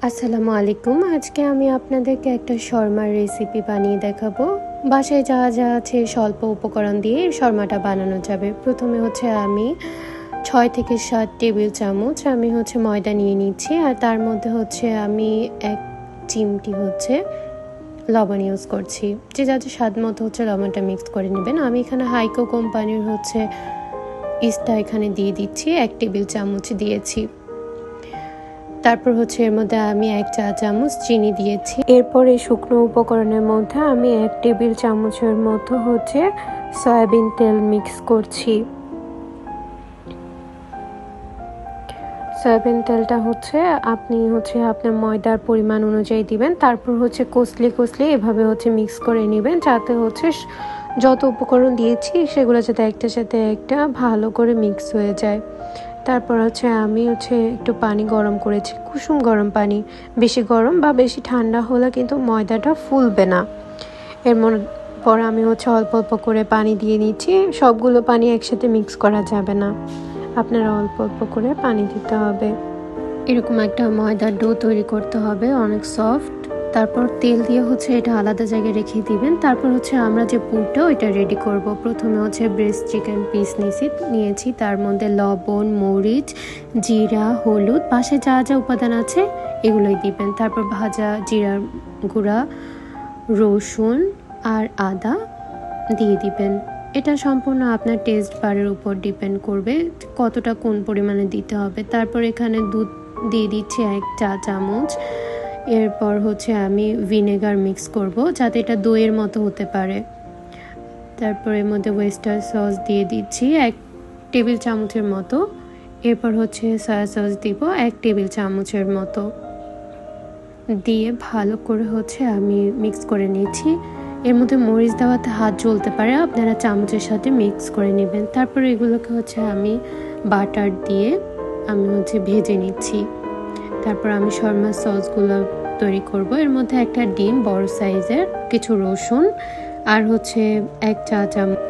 আসসালামু আলাইকুম। আজকে আমি আপনাদেরকে একটা শর্মার রেসিপি বানিয়ে দেখাবো। বাসায় যা যা আছে স্বল্প উপকরণ দিয়ে শর্মাটা বানানো যাবে। প্রথমে আমি 6 থেকে 7 টেবিল চামচ ময়দা নিয়ে নিচ্ছি, আর তার মধ্যে আমি 1 চিমটি লবণ ইউজ করছি। যে যাদের স্বাদ মতো লবণটা মিক্স করে নেবেন। আমি এখানে হাইকো কোম্পানির ইস্টটা এখানে দিয়ে দিচ্ছি, 1 টেবিল চামচ দিয়েছি। তারপর এর মধ্যে আমি 1 চা চামচ চিনি দিয়েছি। এরপর এই শুকনো উপকরণের মধ্যে আমি 1 টেবিল চামচের মতো সয়াবিন তেল মিক্স করছি। সয়াবিন তেলটা আপনি আপনার ময়দার পরিমাণ অনুযায়ী দিবেন। তারপর কষলে এভাবে মিক্স করে নেবেন, যাতে যত উপকরণ দিয়েছি সেগুলো যাতে একটার সাথে একটা ভালো করে মিক্স হয়ে যায়। তারপর আমি একটু পানি গরম করেছি, কুসুম গরম পানি। বেশি গরম বা বেশি ঠান্ডা হলে কিন্তু ময়দাটা ফুলবে না। এর পর আমি অল্প অল্প করে পানি দিয়ে নিচ্ছি। সবগুলো পানি একসাথে মিক্স করা যাবে না, আপনারা অল্প অল্প করে পানি দিতে হবে। এরকম একটা ময়দার ডো তৈরি করতে হবে, অনেক সফট। তারপর তেল দিয়ে এটা আলাদা জায়গায় রেখে দিবেন। তারপর আমরা যে পুরটা ওইটা রেডি করব। প্রথমে ব্রেস্ট চিকেন পিস নিয়েছি, তার মধ্যে লবণ, মরিচ, জিরা, হলুদ, পাশে যা যা উপাদান আছে এগুলোই দিবেন। তারপর ভাজা জিরার গুঁড়া, রসুন আর আদা দিয়ে দিবেন। এটা সম্পূর্ণ আপনার টেস্ট বারের উপর ডিপেন্ড করবে কতটা কোন পরিমাণে দিতে হবে। তারপর এখানে দুধ দিয়ে দিচ্ছি 1 চা চামচ। এরপর আমি ভিনেগার মিক্স করব, যাতে এটা দইয়ের মতো হতে পারে। তারপর এর মধ্যে ওয়েস্টার সস দিয়ে দিচ্ছি 1 টেবিল চামচের মতো। এরপর সয়া সস দিব 1 টেবিল চামচের মতো, দিয়ে ভালো করে আমি মিক্স করে নিচ্ছি। এর মধ্যে মরিচ দেওয়াতে হাত জ্বলতে পারে, আপনারা চামচের সাথে মিক্স করে নেবেন। তারপর এগুলোকে আমি বাটার দিয়ে আমি ভেজে নিচ্ছি। তারপর আমি শর্মা সসগুলো তৈরি করব। এর মধ্যে একটা ডিম বড় সাইজের, কিছু রসুন, আর 1 চা চামচ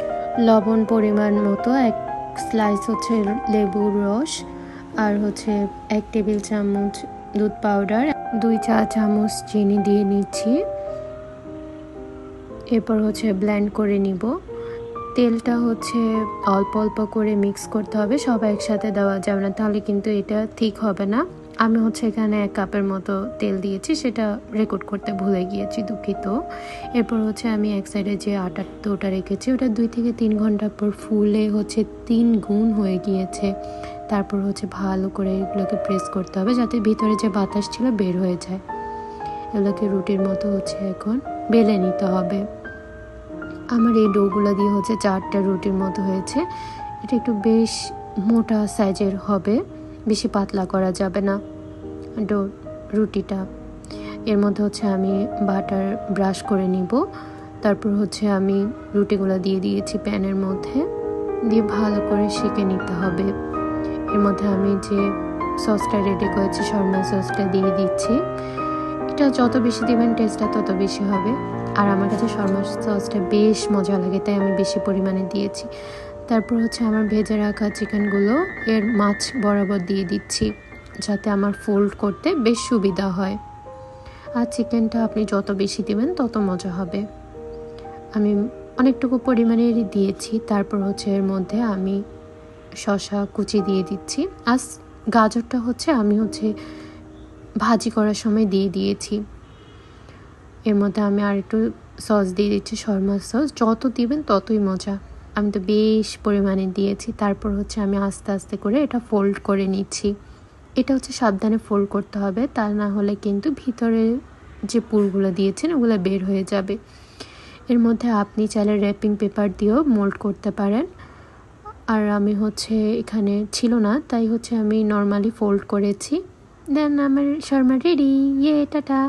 লবণ পরিমাণ মতো, 1 স্লাইস লেবুর রস, আর 1 টেবিল চামচ দুধ পাউডার, 2 চা চামচ চিনি দিয়ে নিচ্ছি। এরপর ব্লেন্ড করে নিব। তেলটা অল্প অল্প করে মিক্স করতে হবে, সব একসাথে দেওয়া যাবে না, তাহলে কিন্তু এটা ঠিক হবে না। আমি এখানে 1 কাপের মতো তেল দিয়েছি, সেটা রেকর্ড করতে ভুলে গিয়েছি, দুঃখিত। এরপর আমি এক সাইডে যে আটার ডোটা রেখেছি ওটা 2 থেকে 3 ঘন্টা পর ফুলে 3 গুণ হয়ে গিয়েছে। তারপর ভালো করে এগুলোকে প্রেস করতে হবে, যাতে ভিতরে যে বাতাস ছিল বের হয়ে যায়। এগুলোকে রুটির মতো এখন বেলে নিতে হবে। আমার এই ডোগুলো দিয়ে 4টা রুটির মতো হয়েছে। এটা একটু বেশ মোটা সাইজের হবে, বেশি পাতলা করা যাবে না রুটিটা। এর মধ্যে আমি বাটার ব্রাশ করে নিব। তারপর আমি রুটিগুলো দিয়ে দিয়েছি প্যানের মধ্যে, দিয়ে ভালো করে সেঁকে নিতে হবে। এর মধ্যে আমি যে সসটা রেডি করেছি, শর্মা সসটা দিয়ে দিচ্ছি। এটা যত বেশি দিবেন টেস্টটা তত বেশি হবে, আর আমার কাছে শর্মা সসটা বেশ মজা লাগে, তাই আমি বেশি পরিমাণে দিয়েছি। তারপর আমার ভেজে রাখা চিকেনগুলো এর মাছ বরাবর দিয়ে দিচ্ছি, যাতে আমার ফোল্ড করতে বেশ সুবিধা হয়। আর চিকেনটা আপনি যত বেশি দিবেন তত মজা হবে। আমি অনেকটুকু পরিমাণে দিয়েছি। তারপর এর মধ্যে আমি শসা কুচি দিয়ে দিচ্ছি। আর গাজরটা আমি ভাজি করার সময় দিয়ে দিয়েছি। এর মধ্যে আমি আর একটু সস দিয়ে দিচ্ছি, শর্মা সস। যত দিবেন ততই মজা, আমি তো বেশ পরিমাণে দিয়েছি। তারপর আমি আস্তে আস্তে করে এটা ফোল্ড করে নিচ্ছি। এটা সাবধানে ফোল্ড করতে হবে, তা না হলে কিন্তু ভিতরে যে পুরগুলো দিয়েছেন ওগুলো বের হয়ে যাবে। এর মধ্যে আপনি চাইলে র্যাপিং পেপার দিয়েও মোল্ড করতে পারেন, আর আমি এখানে ছিল না, তাই আমি নর্মালি ফোল্ড করেছি। দেন আমার শর্মা রেডি। টাটা।